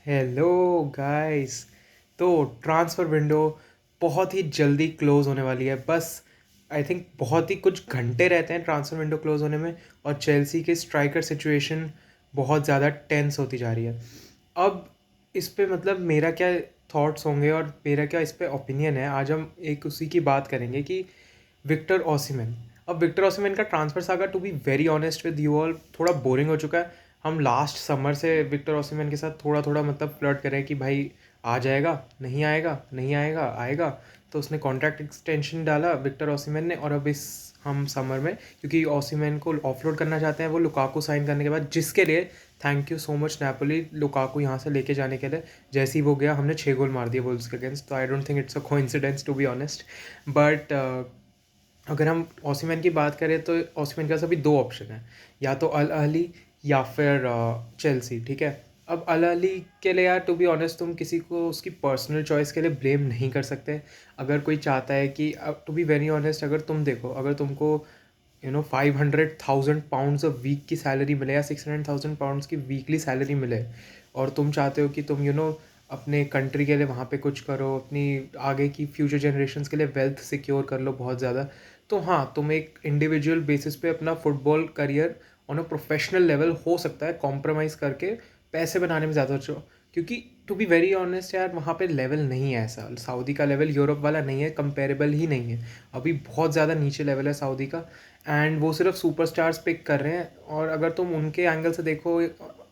Hello guys. तो transfer window बहुत ही जल्दी क्लोज़ होने वाली है। बस आई थिंक बहुत ही कुछ घंटे रहते हैं ट्रांसफ़र विंडो क्लोज़ होने में, और चेल्सी की स्ट्राइकर सिचुएशन बहुत ज़्यादा टेंस होती जा रही है। अब इस पे मतलब मेरा क्या थॉट्स होंगे और मेरा क्या इस पे ओपिनियन है, आज हम एक उसी की बात करेंगे कि विक्टर ओसिमेन। अब विक्टर ओसिमेन का transfer saga, to be very honest with you all, थोड़ा बोरिंग हो चुका है। हम लास्ट समर से विक्टर ओसिमेन के साथ थोड़ा थोड़ा मतलब फ्लर्ट करें कि भाई आ जाएगा, नहीं आएगा, नहीं आएगा, आएगा। तो उसने कॉन्ट्रैक्ट एक्सटेंशन डाला विक्टर ओसिमेन ने, और अब इस हम समर में, क्योंकि ओसिमेन को ऑफलोड करना चाहते हैं वो लुकाकू साइन करने के बाद, जिसके लिए thank you so much Napoli, Lukaku यहाँ से लेके जाने के लिए। जैसे ही वो गया हमने 6 गोल मार दिए वुल्व्स के अगेंस्ट, तो I don't think it's a coincidence to be honest. But अगर हम ओसिमैन की बात करें तो ओसिमैन के पास अभी दो ऑप्शन है, या तो अल अहली या फिर चेल्सी। ठीक है, अब अल अहली के लिए यार टू बी ऑनेस्ट तुम किसी को उसकी पर्सनल चॉइस के लिए ब्लेम नहीं कर सकते। अगर कोई चाहता है कि, टू बी वेरी ऑनेस्ट, अगर तुम देखो, अगर तुमको 500,000 पाउंड्स अ वीक की सैलरी मिले या 600,000 पाउंड्स की वीकली सैलरी मिले, और तुम चाहते हो कि तुम अपने कंट्री के लिए वहाँ पे कुछ करो, अपनी आगे की फ्यूचर जनरेशन्स के लिए वेल्थ सिक्योर कर लो बहुत ज़्यादा, तो हाँ, तुम एक इंडिविजुअल बेसिस पे अपना football career on a professional level हो सकता है कॉम्प्रोमाइज़ करके पैसे बनाने में ज़्यादा अच्छो। क्योंकि टू बी वेरी ऑनेस्ट यार, वहाँ पे लेवल नहीं है ऐसा, सऊदी का लेवल यूरोप वाला नहीं है, कंपेरेबल ही नहीं है। अभी बहुत ज़्यादा नीचे लेवल है सऊदी का, एंड वो सिर्फ सुपरस्टार्स पिक कर रहे हैं। और अगर तुम उनके एंगल से देखो,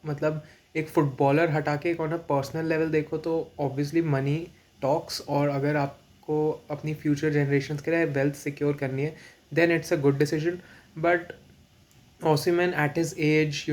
मतलब एक फुटबॉलर हटा के एक ऑन अ पर्सनल लेवल देखो, तो ऑब्वियसली मनी टॉक्स, और अगर आपको अपनी फ्यूचर जनरेशन्स के लिए वेल्थ सिक्योर करनी है, then it's a good decision. But Osimhen at his age,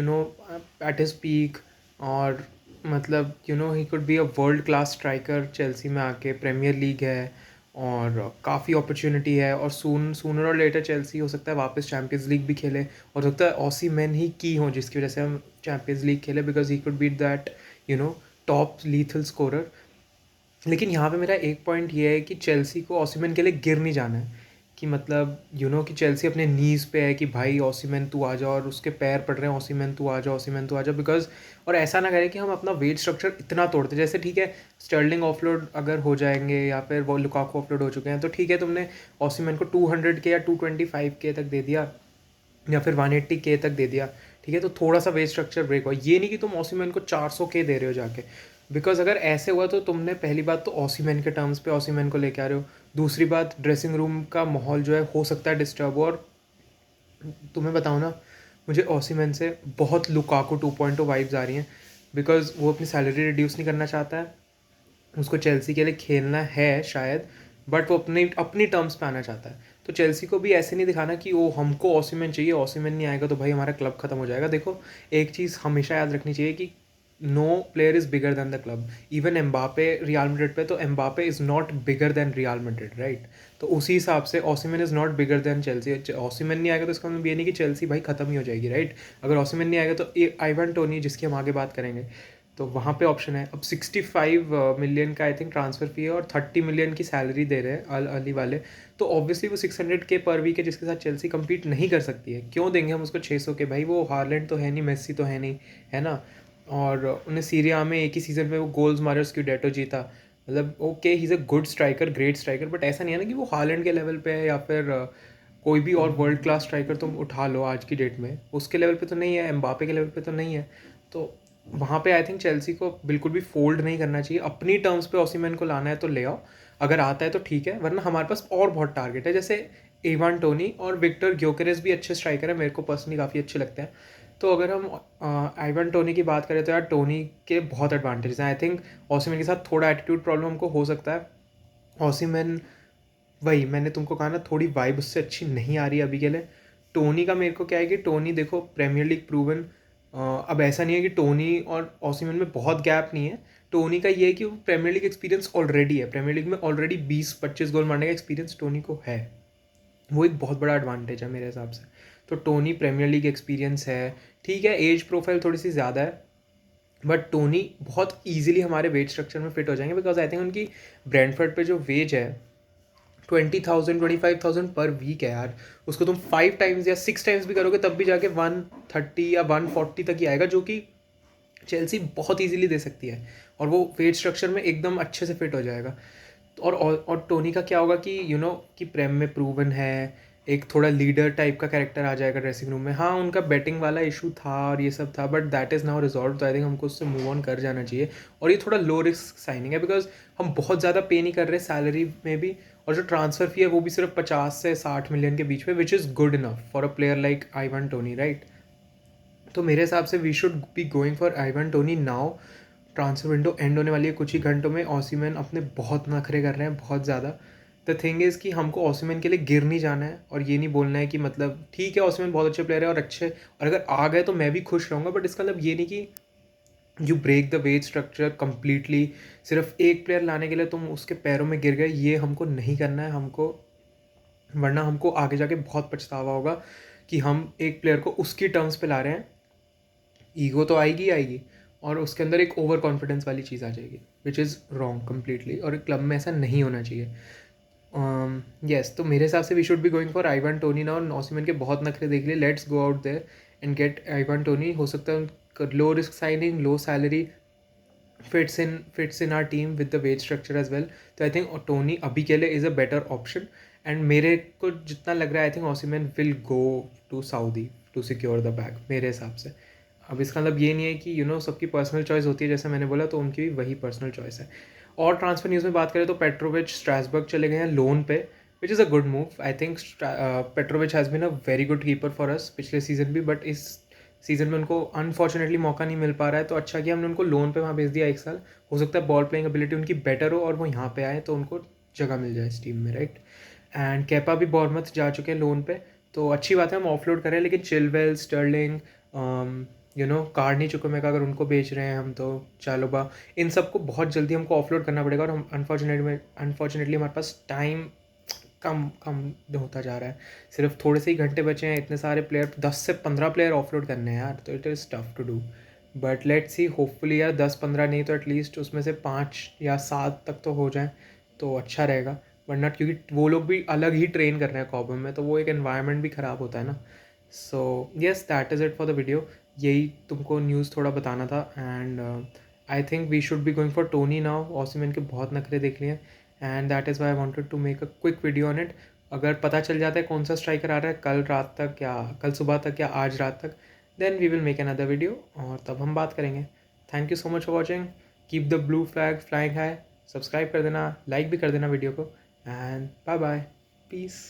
at his peak, और मतलब ही could be a world class striker. Chelsea में आके प्रीमियर लीग है और काफ़ी अपॉर्चुनिटी है, और सूनर और लेटर चेल्सी हो सकता है वापस चैम्पियंस लीग भी खेले, और हो सकता है ओसिमैन ही की हो जिसकी वजह से हम चैम्पियंस लीग खेले, because he could beat that top lethal scorer. लेकिन यहाँ पे मेरा एक पॉइंट ये है कि चेल्सी को ओसिमैन के लिए गिर नहीं जाना है, कि मतलब कि चेल्सी अपने नीज़ पे है कि भाई ओसिमैन तू आ जा, और उसके पैर पड़ रहे हैं ओसिमैन तू आ जा, ओसिमैन तू आ जा, बिकॉज और ऐसा ना करें कि हम अपना वेट स्ट्रक्चर इतना तोड़ते। जैसे ठीक है, स्टर्लिंग ऑफलोड अगर हो जाएंगे या फिर वो लुकाकू ऑफलोड हो चुके हैं, तो ठीक है, तुमने ओसिमैन को 200 के या 225 के तक दे दिया, या फिर 180 के तक दे दिया। ठीक है, तो थोड़ा सा वेट स्ट्रक्चर ब्रेक हुआ, ये नहीं कि तुम ओसिमैन को 400 के दे रहे हो जाके। बिकॉज अगर ऐसे हुआ तो तुमने पहली बात तो ओसिमैन के टर्म्स पे ओसिमैन को लेके आ रहे हो, दूसरी बात ड्रेसिंग रूम का माहौल जो है हो सकता है डिस्टर्ब हो। और तुम्हें बताऊँ ना, मुझे ओसिमैन से बहुत लुकाकू 2.0 वाइब्स आ रही हैं, बिकॉज वो अपनी सैलरी रिड्यूस नहीं करना चाहता है, उसको चेल्सी के लिए खेलना है शायद, बट वो अपनी अपनी टर्म्स पे आना चाहता है। तो चेल्सी को भी ऐसे नहीं दिखाना कि वो हमको ओसिमैन चाहिए, ओसिमैन नहीं आएगा तो भाई हमारा क्लब खत्म हो जाएगा। देखो, एक चीज़ हमेशा याद रखनी चाहिए कि no player is bigger than the club. Even Mbappe Real Madrid पे, तो Mbappe is not bigger than Real Madrid, right. तो उसी हिसाब से Osimhen is not bigger than Chelsea. Osimhen नहीं आएगा तो इसका मतलब ये नहीं कि चेल्सी भाई खत्म ही हो जाएगी, राइट। अगर ओसिमैन नहीं आएगा तो आइवन टोनी, जिसकी हम आगे बात करेंगे, तो वहाँ पे ऑप्शन है। अब 65 मिलियन का आई थिंक ट्रांसफ़र फी है, और 30 मिलियन की सैलरी दे रहे हैं अल अली वाले। तो ऑब्वियसली वो 600 के पर वीक है, जिसके साथ चेल्सी compete नहीं कर सकती है। क्यों देंगे हम उसको 600 के? भाई वो हार्लैंड तो है नहीं, मेस्सी तो है नहीं, है ना। और उन्हें सीरिया में एक ही सीज़न में वो गोल्स मारे, उसकी डेटो जीता। मतलब okay, he is a good striker, great striker, but ऐसा नहीं है ना कि वो हार्लैंड के लेवल पे है, या फिर कोई भी और वर्ल्ड क्लास स्ट्राइकर तुम उठा लो आज की डेट में, उसके लेवल पे तो नहीं है, एम्बापे के लेवल पे तो नहीं है। तो वहाँ पे आई थिंक चेल्सी को बिल्कुल भी फोल्ड नहीं करना चाहिए, अपनी टर्म्स पे ओसिमैन को लाना है तो ले आओ, अगर आता है तो ठीक है, वरना हमारे पास और बहुत टारगेट है, जैसे इवान टोनी और विक्टर ग्योकेरेस भी अच्छे स्ट्राइकर है, मेरे को पर्सनली काफ़ी अच्छे लगते हैं। तो अगर हम आइवान टोनी की बात करें तो यार टोनी के बहुत एडवांटेज हैं। आई थिंक ओसिमैन के साथ थोड़ा एटीट्यूड प्रॉब्लम हमको हो सकता है। ओसिमैन, वही मैंने तुमको कहा ना, थोड़ी वाइब उससे अच्छी नहीं आ रही है अभी के लिए। टोनी का मेरे को क्या है कि टोनी देखो प्रीमियर लीग प्रूवन, अब ऐसा नहीं है कि टोनी और ओसिमैन में बहुत गैप नहीं है। टोनी का ये है कि वो प्रीमियर लीग एक्सपीरियंस ऑलरेडी है, प्रीमियर लीग में ऑलरेडी 20-25 गोल मारने का एक्सपीरियंस टोनी को है। वो एक बहुत बड़ा एडवांटेज है मेरे हिसाब से। तो टोनी प्रीमियर लीग एक्सपीरियंस है, ठीक है, एज प्रोफाइल थोड़ी सी ज़्यादा है, बट टोनी बहुत ईजिली हमारे वेट स्ट्रक्चर में फिट हो जाएंगे, बिकॉज आई थिंक उनकी ब्रेंडफर्ड पे जो वेज है 20,000 25,000 पर वीक है यार। उसको तुम 5 टाइम्स या 6 टाइम्स भी करोगे तब भी जाके 130 या 140 तक ही आएगा, जो कि चेल्सी बहुत ईज़िली दे सकती है और वो वेट स्ट्रक्चर में एकदम अच्छे से फिट हो जाएगा। और टोनी का क्या होगा कि कि प्रेम में प्रूवन है, एक थोड़ा लीडर टाइप का कैरेक्टर आ जाएगा ड्रेसिंग रूम में। हाँ, उनका बैटिंग वाला इशू था और ये सब था, but that is now resolve, तो आई थिंक हमको उससे मूव ऑन कर जाना चाहिए। और ये थोड़ा लो रिस्क साइनिंग है बिकॉज हम बहुत ज़्यादा पे नहीं कर रहे सैलरी में भी, और जो ट्रांसफ़र फी है वो भी सिर्फ 50 से 60 मिलियन के बीच में, which is good enough for a player like Ivan Toney, right. तो मेरे हिसाब से we should be going for Ivan Toney now. Transfer window end होने वाली है कुछ ही घंटों में। ओसिमन अपने बहुत नखरे कर रहे हैं, बहुत ज़्यादा। द थिंग इज़ कि हमको ओसिमन के लिए गिर नहीं जाना है और ये नहीं बोलना है कि मतलब ठीक है ओसिमन बहुत अच्छे प्लेयर है और अच्छे, और अगर आ गए तो मैं भी खुश रहूँगा, बट इसका मतलब ये नहीं कि you break the wage structure completely. सिर्फ एक प्लेयर लाने के लिए तुम उसके पैरों में गिर गए, ये हमको नहीं करना है हमको, वरना हमको आगे जाके बहुत पछतावा होगा कि हम एक प्लेयर को उसकी टर्म्स पे ला रहे हैं। ईगो तो आएगी आएगी, और उसके अंदर एक ओवर कॉन्फिडेंस वाली चीज़ आ जाएगी, विच इज़ रॉन्ग कम्प्लीटली, और क्लब में ऐसा नहीं होना चाहिए। यस, तो मेरे हिसाब से we should be going for Ivan Toney ना। और ओसिमन के बहुत नखरे देख लिए, let's go out there and get Ivan Toney. हो सकता है low risk signing, low salary, fits in our team with the wage structure as well. तो आई थिंक टोनी अभी के लिए is a better option. And मेरे को जितना लग रहा है I think Osimhen will go to Saudi to secure the bag, मेरे हिसाब से। अब इसका मतलब ये नहीं है कि सबकी पर्सनल चॉइस होती है, जैसे मैंने बोला, तो उनकी भी वही पर्सनल चॉइस है। और ट्रांसफर न्यूज़ में बात करें तो पेट्रोविच स्ट्रासबर्ग चले गए हैं लोन पे, which is a good move. I think Petrovich has been a very good keeper for us पिछले सीजन भी, बट इस सीज़न में उनको अनफॉर्चुनेटली मौका नहीं मिल पा रहा है। तो अच्छा किया हमने उनको लोन पे वहाँ भेज दिया 1 साल। हो सकता है बॉल प्लेइंग एबिलिटी उनकी बेटर हो और वो यहाँ पे आए तो उनको जगह मिल जाए इस टीम में, राइट। एंड केपा भी बॉर्मथ जा चुके हैं लोन पे, तो अच्छी बात है हम ऑफलोड करें। लेकिन चिलवेल, स्टर्लिंग, कार्नी चुकोमेका, अगर उनको बेच रहे हैं हम, तो चालोबा, इन सबको बहुत जल्दी हमको ऑफलोड करना पड़ेगा। और हम अनफॉर्चुनेटली हमारे पास टाइम कम कम होता जा रहा है। सिर्फ थोड़े से ही घंटे बचे हैं, इतने सारे प्लेयर, 10 से 15 प्लेयर ऑफलोड करने हैं यार, तो it is tough to do. But let's see, hopefully यार 10-15 नहीं तो एटलीस्ट उसमें से 5 या 7 तक तो हो जाए तो अच्छा रहेगा। वरना क्योंकि वो लोग भी अलग ही ट्रेन कर रहे हैं कॉबम में, तो वो एक एनवायरनमेंट भी ख़राब होता है ना। So yes, that is it for the video. यही तुमको न्यूज़ थोड़ा बताना था। And I think we should be going for Toney now. Osimhen के बहुत नखरे देख लिए, and that is why I wanted to make a quick video on it. अगर पता चल जाता है कौन सा स्ट्राइकर आ रहा है कल रात तक या कल सुबह तक या आज रात तक, then we will make another video और तब हम बात करेंगे। Thank you so much for watching. Keep the blue flag flying high. Subscribe कर देना, लाइक भी कर देना वीडियो को, एंड बाय बाय, पीस।